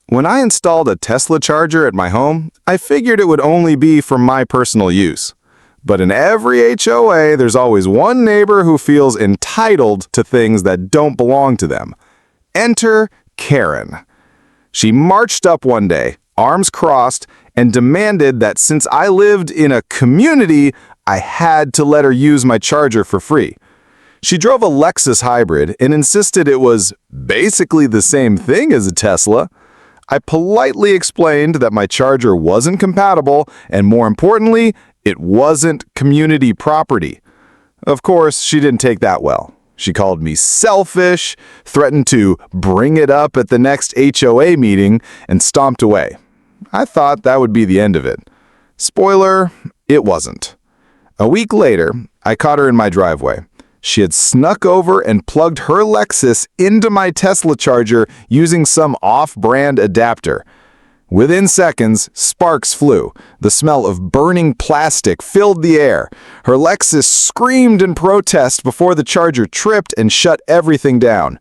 When I installed a Tesla charger at my home, I figured it would only be for my personal use. But in every HOA, there's always one neighbor who feels entitled to things that don't belong to them. Enter Karen. She marched up one day, arms crossed, and demanded that since I lived in a community, I had to let her use my charger for free. She drove a Lexus hybrid and insisted it was basically the same thing as a Tesla. I politely explained that my charger wasn't compatible, and more importantly, it wasn't community property. Of course, she didn't take that well. She called me selfish, threatened to bring it up at the next HOA meeting, and stomped away. I thought that would be the end of it. Spoiler, it wasn't. A week later, I caught her in my driveway. She had snuck over and plugged her Lexus into my Tesla charger using some off-brand adapter. Within seconds, sparks flew. The smell of burning plastic filled the air. Her Lexus screamed in protest before the charger tripped and shut everything down.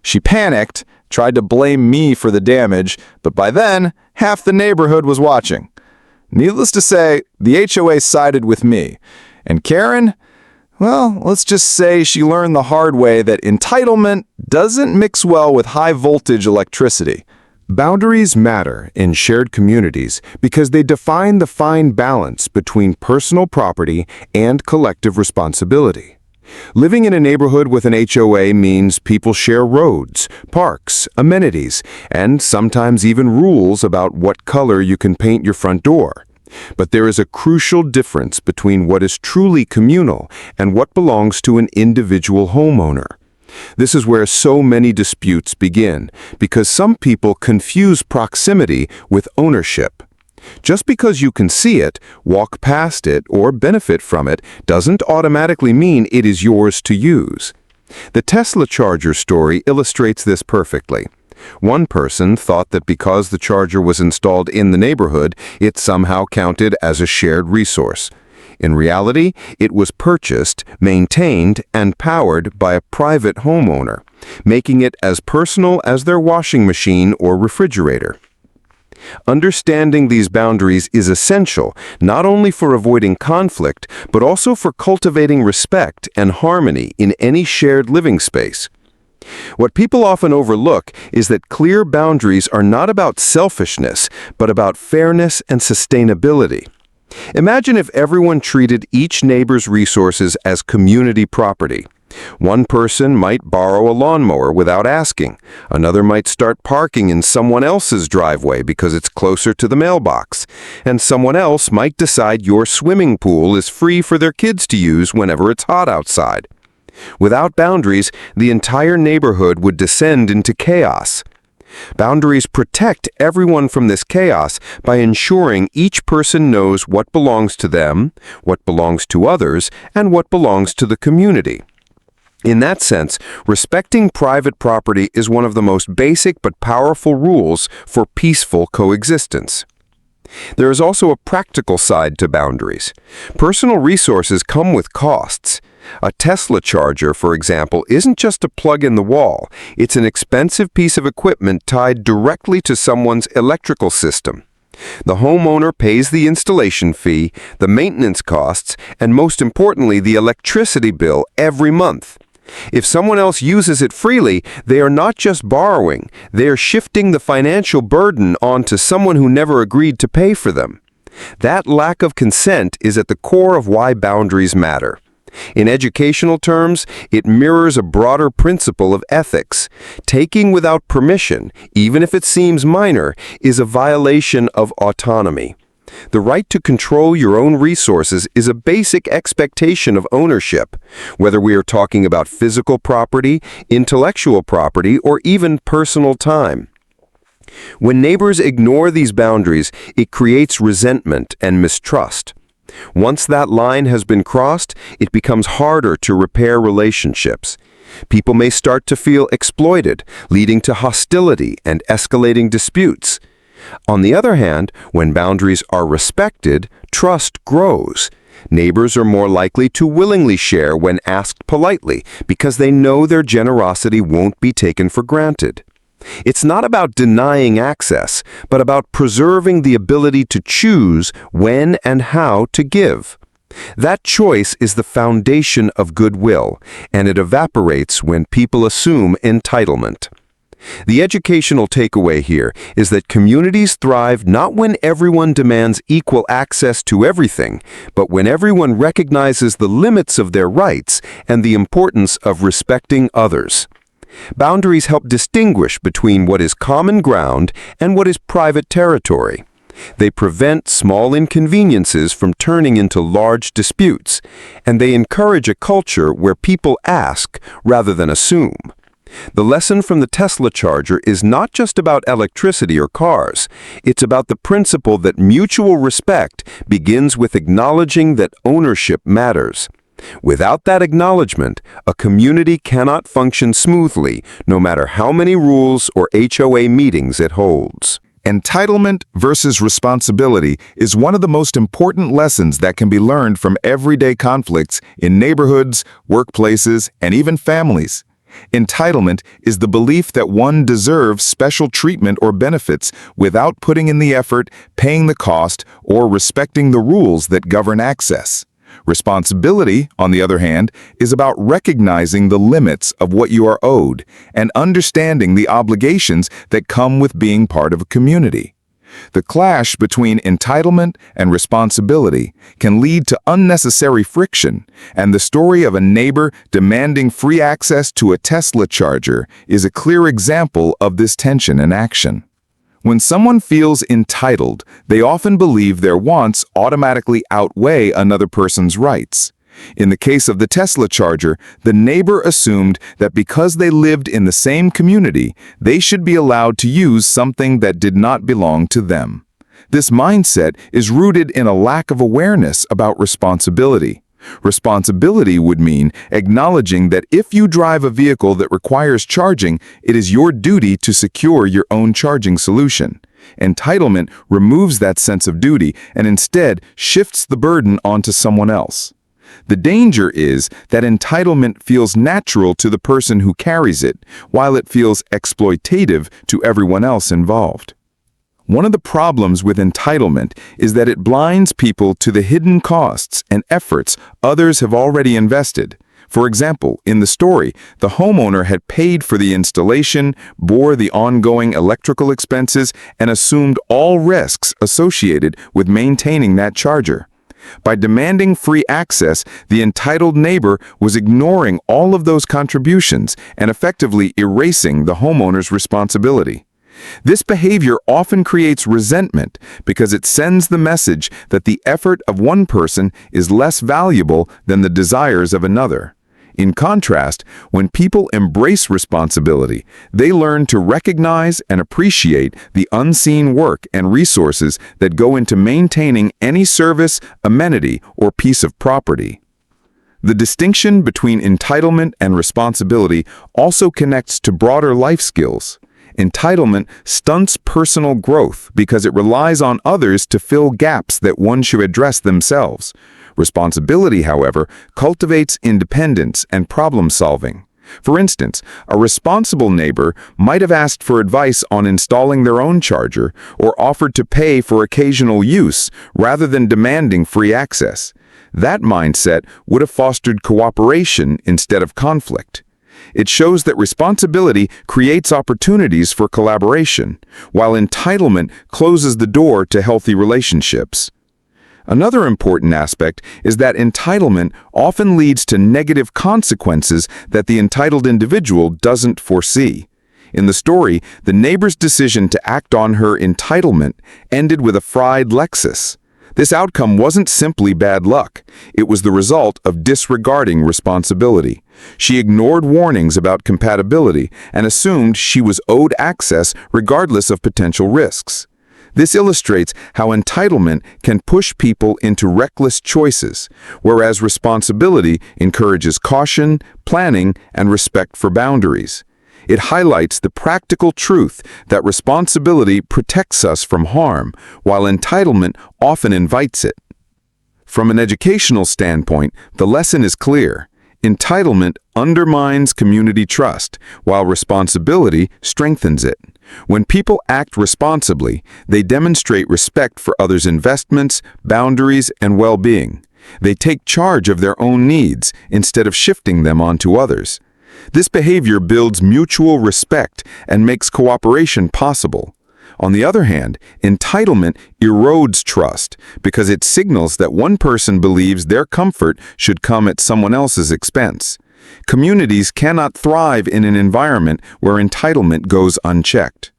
She panicked, tried to blame me for the damage, but by then, half the neighborhood was watching. Needless to say, the HOA sided with me. And Karen? Well, let's just say she learned the hard way that entitlement doesn't mix well with high-voltage electricity. Boundaries matter in shared communities because they define the fine balance between personal property and collective responsibility. Living in a neighborhood with an HOA means people share roads, parks, amenities, and sometimes even rules about what color you can paint your front door. But there is a crucial difference between what is truly communal and what belongs to an individual homeowner. This is where so many disputes begin, because some people confuse proximity with ownership. Just because you can see it, walk past it, or benefit from it doesn't automatically mean it is yours to use. The Tesla charger story illustrates this perfectly. One person thought that because the charger was installed in the neighborhood, it somehow counted as a shared resource. In reality, it was purchased, maintained, and powered by a private homeowner, making it as personal as their washing machine or refrigerator. Understanding these boundaries is essential, not only for avoiding conflict, but also for cultivating respect and harmony in any shared living space. What people often overlook is that clear boundaries are not about selfishness, but about fairness and sustainability. Imagine if everyone treated each neighbor's resources as community property. One person might borrow a lawnmower without asking. Another might start parking in someone else's driveway because it's closer to the mailbox. And someone else might decide your swimming pool is free for their kids to use whenever it's hot outside. Without boundaries, the entire neighborhood would descend into chaos. Boundaries protect everyone from this chaos by ensuring each person knows what belongs to them, what belongs to others, and what belongs to the community. In that sense, respecting private property is one of the most basic but powerful rules for peaceful coexistence. There is also a practical side to boundaries. Personal resources come with costs. A Tesla charger, for example, isn't just a plug in the wall. It's an expensive piece of equipment tied directly to someone's electrical system. The homeowner pays the installation fee, the maintenance costs, and most importantly, the electricity bill every month. If someone else uses it freely, they are not just borrowing, they are shifting the financial burden onto someone who never agreed to pay for them. That lack of consent is at the core of why boundaries matter. In educational terms, it mirrors a broader principle of ethics. Taking without permission, even if it seems minor, is a violation of autonomy. The right to control your own resources is a basic expectation of ownership, whether we are talking about physical property, intellectual property, or even personal time. When neighbors ignore these boundaries, it creates resentment and mistrust. Once that line has been crossed, it becomes harder to repair relationships. People may start to feel exploited, leading to hostility and escalating disputes. On the other hand, when boundaries are respected, trust grows. Neighbors are more likely to willingly share when asked politely because they know their generosity won't be taken for granted. It's not about denying access, but about preserving the ability to choose when and how to give. That choice is the foundation of goodwill, and it evaporates when people assume entitlement. The educational takeaway here is that communities thrive not when everyone demands equal access to everything, but when everyone recognizes the limits of their rights and the importance of respecting others. Boundaries help distinguish between what is common ground and what is private territory. They prevent small inconveniences from turning into large disputes, and they encourage a culture where people ask rather than assume. The lesson from the Tesla charger is not just about electricity or cars. It's about the principle that mutual respect begins with acknowledging that ownership matters. Without that acknowledgement, a community cannot function smoothly, no matter how many rules or HOA meetings it holds. Entitlement versus responsibility is one of the most important lessons that can be learned from everyday conflicts in neighborhoods, workplaces, and even families. Entitlement is the belief that one deserves special treatment or benefits without putting in the effort, paying the cost, or respecting the rules that govern access. Responsibility, on the other hand, is about recognizing the limits of what you are owed and understanding the obligations that come with being part of a community. The clash between entitlement and responsibility can lead to unnecessary friction, and the story of a neighbor demanding free access to a Tesla charger is a clear example of this tension in action. When someone feels entitled, they often believe their wants automatically outweigh another person's rights. In the case of the Tesla charger, the neighbor assumed that because they lived in the same community, they should be allowed to use something that did not belong to them. This mindset is rooted in a lack of awareness about responsibility. Responsibility would mean acknowledging that if you drive a vehicle that requires charging, it is your duty to secure your own charging solution. Entitlement removes that sense of duty and instead shifts the burden onto someone else. The danger is that entitlement feels natural to the person who carries it, while it feels exploitative to everyone else involved. One of the problems with entitlement is that it blinds people to the hidden costs and efforts others have already invested. For example, in the story, the homeowner had paid for the installation, bore the ongoing electrical expenses, and assumed all risks associated with maintaining that charger. By demanding free access, the entitled neighbor was ignoring all of those contributions and effectively erasing the homeowner's responsibility. This behavior often creates resentment because it sends the message that the effort of one person is less valuable than the desires of another. In contrast, when people embrace responsibility, they learn to recognize and appreciate the unseen work and resources that go into maintaining any service, amenity, or piece of property. The distinction between entitlement and responsibility also connects to broader life skills. Entitlement stunts personal growth because it relies on others to fill gaps that one should address themselves. Responsibility, however, cultivates independence and problem-solving. For instance, a responsible neighbor might have asked for advice on installing their own charger or offered to pay for occasional use rather than demanding free access. That mindset would have fostered cooperation instead of conflict. It shows that responsibility creates opportunities for collaboration, while entitlement closes the door to healthy relationships. Another important aspect is that entitlement often leads to negative consequences that the entitled individual doesn't foresee. In the story, the neighbor's decision to act on her entitlement ended with a fried Lexus. This outcome wasn't simply bad luck. It was the result of disregarding responsibility. She ignored warnings about compatibility and assumed she was owed access regardless of potential risks. This illustrates how entitlement can push people into reckless choices, whereas responsibility encourages caution, planning, and respect for boundaries. It highlights the practical truth that responsibility protects us from harm, while entitlement often invites it. From an educational standpoint, the lesson is clear. Entitlement undermines community trust, while responsibility strengthens it. When people act responsibly, they demonstrate respect for others' investments, boundaries, and well-being. They take charge of their own needs instead of shifting them onto others. This behavior builds mutual respect and makes cooperation possible. On the other hand, entitlement erodes trust because it signals that one person believes their comfort should come at someone else's expense. Communities cannot thrive in an environment where entitlement goes unchecked.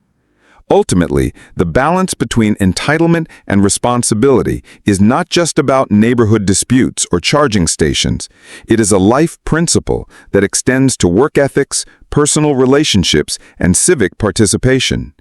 Ultimately, the balance between entitlement and responsibility is not just about neighborhood disputes or charging stations. It is a life principle that extends to work ethics, personal relationships, and civic participation.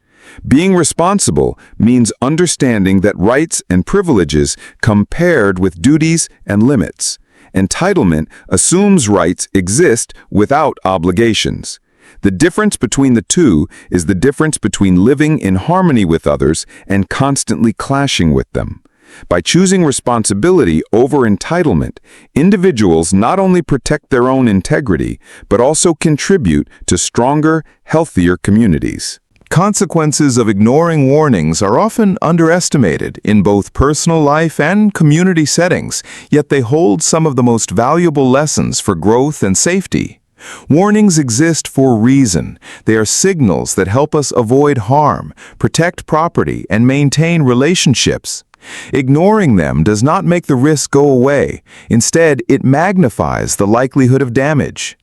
Being responsible means understanding that rights and privileges come paired with duties and limits. Entitlement assumes rights exist without obligations. The difference between the two is the difference between living in harmony with others and constantly clashing with them. By choosing responsibility over entitlement, individuals not only protect their own integrity, but also contribute to stronger, healthier communities. Consequences of ignoring warnings are often underestimated in both personal life and community settings, yet they hold some of the most valuable lessons for growth and safety. Warnings exist for a reason. They are signals that help us avoid harm, protect property, and maintain relationships. Ignoring them does not make the risk go away. Instead, it magnifies the likelihood of damage.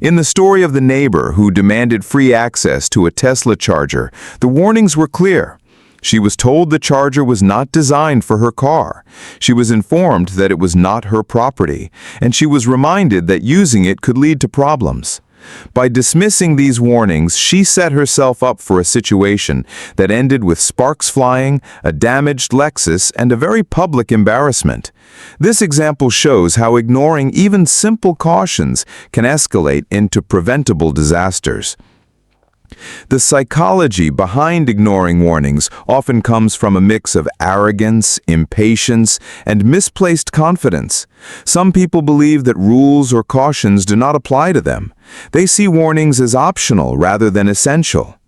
In the story of the neighbor who demanded free access to a Tesla charger, the warnings were clear. She was told the charger was not designed for her car. She was informed that it was not her property, and she was reminded that using it could lead to problems. By dismissing these warnings, she set herself up for a situation that ended with sparks flying, a damaged Lexus, and a very public embarrassment. This example shows how ignoring even simple cautions can escalate into preventable disasters. The psychology behind ignoring warnings often comes from a mix of arrogance, impatience, and misplaced confidence. Some people believe that rules or cautions do not apply to them. They see warnings as optional rather than essential.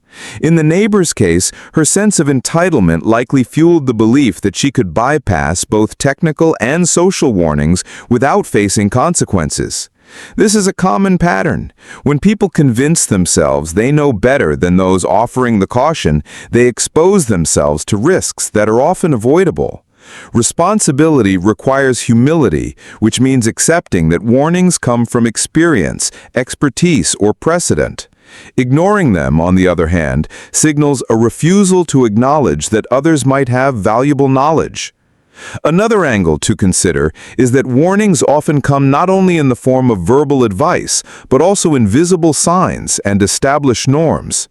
In the neighbor's case, her sense of entitlement likely fueled the belief that she could bypass both technical and social warnings without facing consequences. This is a common pattern. When people convince themselves they know better than those offering the caution, they expose themselves to risks that are often avoidable. Responsibility requires humility, which means accepting that warnings come from experience, expertise, or precedent. Ignoring them, on the other hand, signals a refusal to acknowledge that others might have valuable knowledge. Another angle to consider is that warnings often come not only in the form of verbal advice, but also in visible signs and established norms.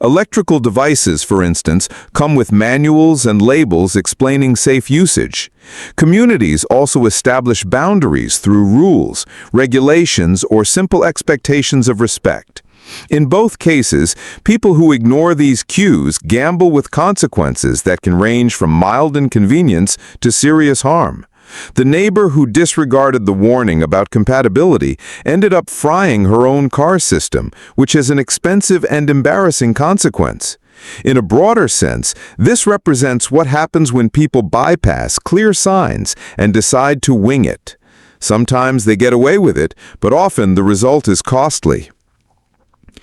Electrical devices, for instance, come with manuals and labels explaining safe usage. Communities also establish boundaries through rules, regulations, or simple expectations of respect. In both cases, people who ignore these cues gamble with consequences that can range from mild inconvenience to serious harm. The neighbor who disregarded the warning about compatibility ended up frying her own car system, which has an expensive and embarrassing consequence. In a broader sense, this represents what happens when people bypass clear signs and decide to wing it. Sometimes they get away with it, but often the result is costly.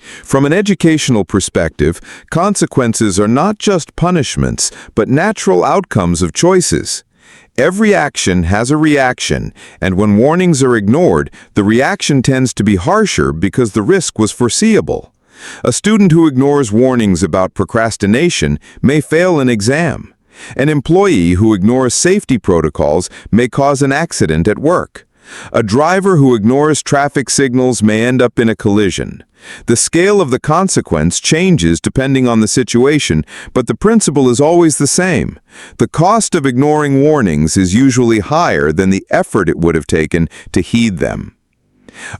From an educational perspective, consequences are not just punishments, but natural outcomes of choices. Every action has a reaction, and when warnings are ignored, the reaction tends to be harsher because the risk was foreseeable. A student who ignores warnings about procrastination may fail an exam. An employee who ignores safety protocols may cause an accident at work. A driver who ignores traffic signals may end up in a collision. The scale of the consequence changes depending on the situation, but the principle is always the same. The cost of ignoring warnings is usually higher than the effort it would have taken to heed them.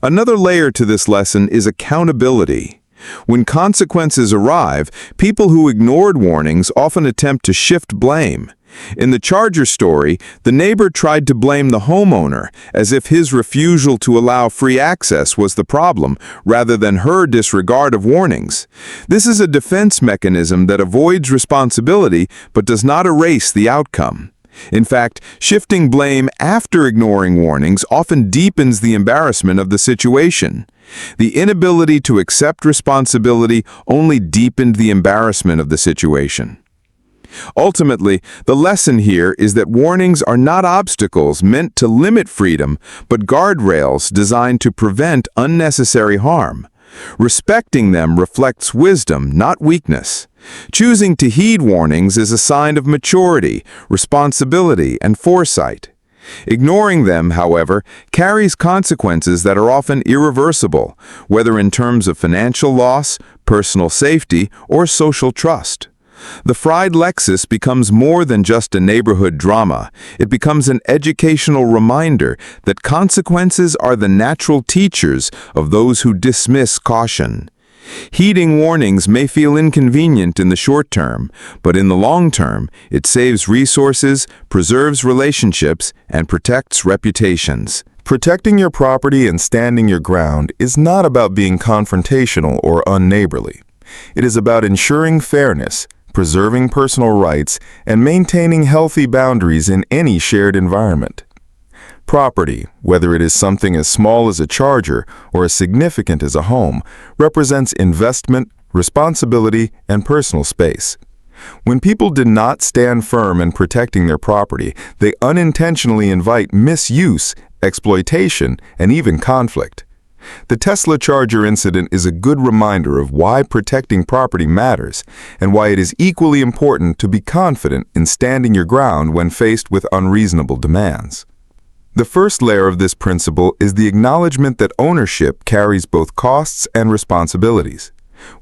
Another layer to this lesson is accountability. When consequences arrive, people who ignored warnings often attempt to shift blame. In the charger story, the neighbor tried to blame the homeowner, as if his refusal to allow free access was the problem, rather than her disregard of warnings. This is a defense mechanism that avoids responsibility but does not erase the outcome. In fact, shifting blame after ignoring warnings often deepens the embarrassment of the situation. The inability to accept responsibility only deepened the embarrassment of the situation. Ultimately, the lesson here is that warnings are not obstacles meant to limit freedom, but guardrails designed to prevent unnecessary harm. Respecting them reflects wisdom, not weakness. Choosing to heed warnings is a sign of maturity, responsibility, and foresight. Ignoring them, however, carries consequences that are often irreversible, whether in terms of financial loss, personal safety, or social trust. The fried Lexus becomes more than just a neighborhood drama. It becomes an educational reminder that consequences are the natural teachers of those who dismiss caution. Heeding warnings may feel inconvenient in the short term, but in the long term, it saves resources, preserves relationships, and protects reputations. Protecting your property and standing your ground is not about being confrontational or unneighborly. It is about ensuring fairness, preserving personal rights, and maintaining healthy boundaries in any shared environment. Property, whether it is something as small as a charger or as significant as a home, represents investment, responsibility, and personal space. When people do not stand firm in protecting their property, they unintentionally invite misuse, exploitation, and even conflict. The Tesla Charger incident is a good reminder of why protecting property matters and why it is equally important to be confident in standing your ground when faced with unreasonable demands. The first layer of this principle is the acknowledgement that ownership carries both costs and responsibilities.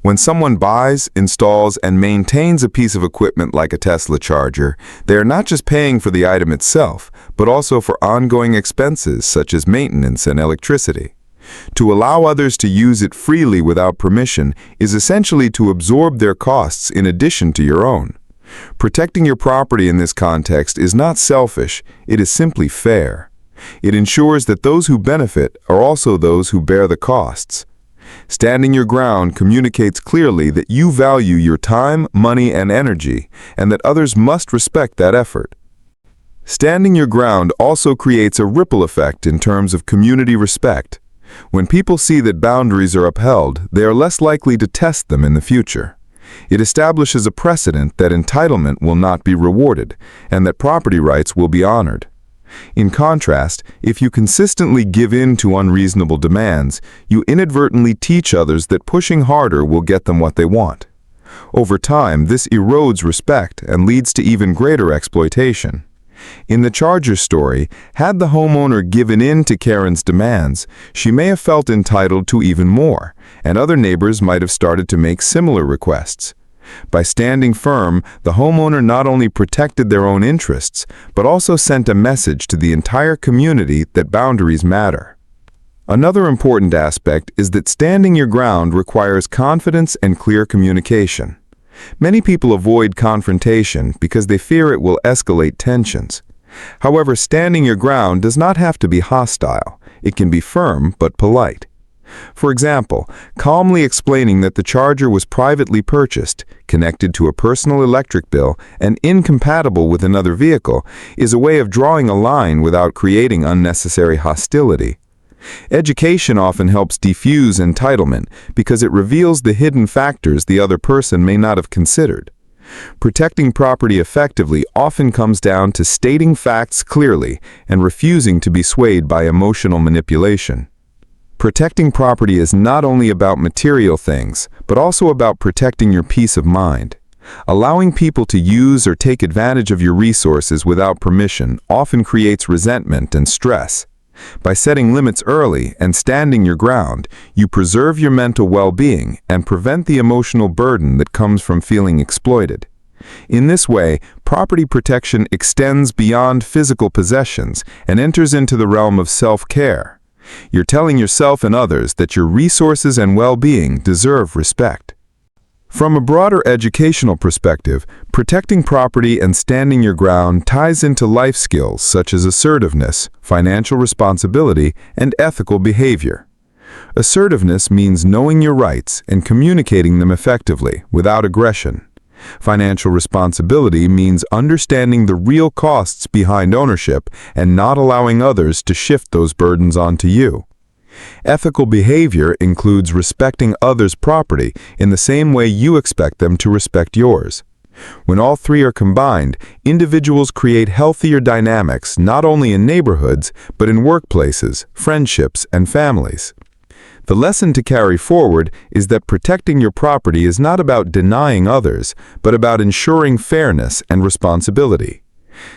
When someone buys, installs, and maintains a piece of equipment like a Tesla Charger, they are not just paying for the item itself, but also for ongoing expenses such as maintenance and electricity. To allow others to use it freely without permission is essentially to absorb their costs in addition to your own. Protecting your property in this context is not selfish, it is simply fair. It ensures that those who benefit are also those who bear the costs. Standing your ground communicates clearly that you value your time, money, and energy, and that others must respect that effort. Standing your ground also creates a ripple effect in terms of community respect. When people see that boundaries are upheld, they are less likely to test them in the future. It establishes a precedent that entitlement will not be rewarded, and that property rights will be honored. In contrast, if you consistently give in to unreasonable demands, you inadvertently teach others that pushing harder will get them what they want. Over time, this erodes respect and leads to even greater exploitation. In the Charger story, had the homeowner given in to Karen's demands, she may have felt entitled to even more, and other neighbors might have started to make similar requests. By standing firm, the homeowner not only protected their own interests, but also sent a message to the entire community that boundaries matter. Another important aspect is that standing your ground requires confidence and clear communication. Many people avoid confrontation because they fear it will escalate tensions. However, standing your ground does not have to be hostile. It can be firm but polite. For example, calmly explaining that the charger was privately purchased, connected to a personal electric bill, and incompatible with another vehicle is a way of drawing a line without creating unnecessary hostility. Education often helps defuse entitlement because it reveals the hidden factors the other person may not have considered. Protecting property effectively often comes down to stating facts clearly and refusing to be swayed by emotional manipulation. Protecting property is not only about material things, but also about protecting your peace of mind. Allowing people to use or take advantage of your resources without permission often creates resentment and stress. By setting limits early and standing your ground, you preserve your mental well-being and prevent the emotional burden that comes from feeling exploited. In this way, property protection extends beyond physical possessions and enters into the realm of self-care. You're telling yourself and others that your resources and well-being deserve respect. From a broader educational perspective, protecting property and standing your ground ties into life skills such as assertiveness, financial responsibility, and ethical behavior. Assertiveness means knowing your rights and communicating them effectively, without aggression. Financial responsibility means understanding the real costs behind ownership and not allowing others to shift those burdens onto you. Ethical behavior includes respecting others' property in the same way you expect them to respect yours. When all three are combined, individuals create healthier dynamics not only in neighborhoods, but in workplaces, friendships, and families. The lesson to carry forward is that protecting your property is not about denying others, but about ensuring fairness and responsibility.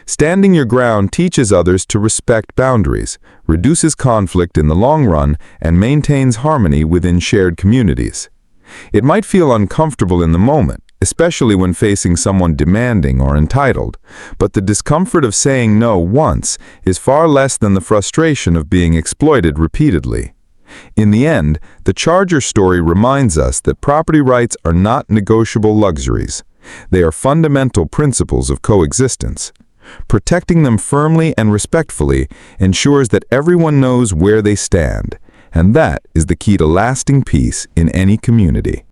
Standing your ground teaches others to respect boundaries, reduces conflict in the long run, and maintains harmony within shared communities. It might feel uncomfortable in the moment, especially when facing someone demanding or entitled, but the discomfort of saying no once is far less than the frustration of being exploited repeatedly. In the end, the Charger story reminds us that property rights are not negotiable luxuries. They are fundamental principles of coexistence. Protecting them firmly and respectfully ensures that everyone knows where they stand, and that is the key to lasting peace in any community.